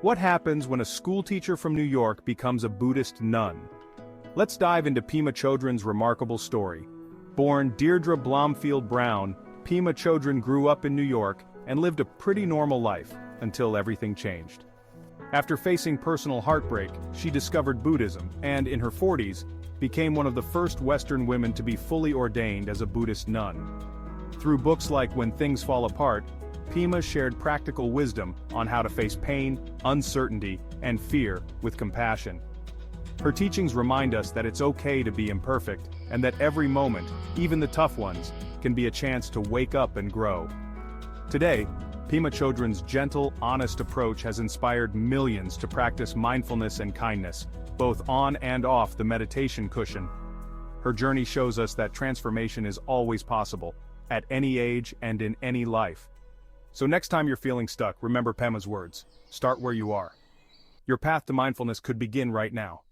What happens when a schoolteacher from New York becomes a Buddhist nun? Let's dive into Pema Chödrön's remarkable story. Born Deirdre Blomfield Brown, Pema Chödrön grew up in New York and lived a pretty normal life until everything changed. After facing personal heartbreak, she discovered Buddhism and, in her 40s, became one of the first Western women to be fully ordained as a Buddhist nun. Through books like When Things Fall Apart, Pema shared practical wisdom on how to face pain, uncertainty, and fear with compassion. Her teachings remind us that it's okay to be imperfect, and that every moment, even the tough ones, can be a chance to wake up and grow. Today, Pema Chödrön's gentle, honest approach has inspired millions to practice mindfulness and kindness, both on and off the meditation cushion. Her journey shows us that transformation is always possible, at any age and in any life. So next time you're feeling stuck, remember Pema's words: start where you are. Your path to mindfulness could begin right now.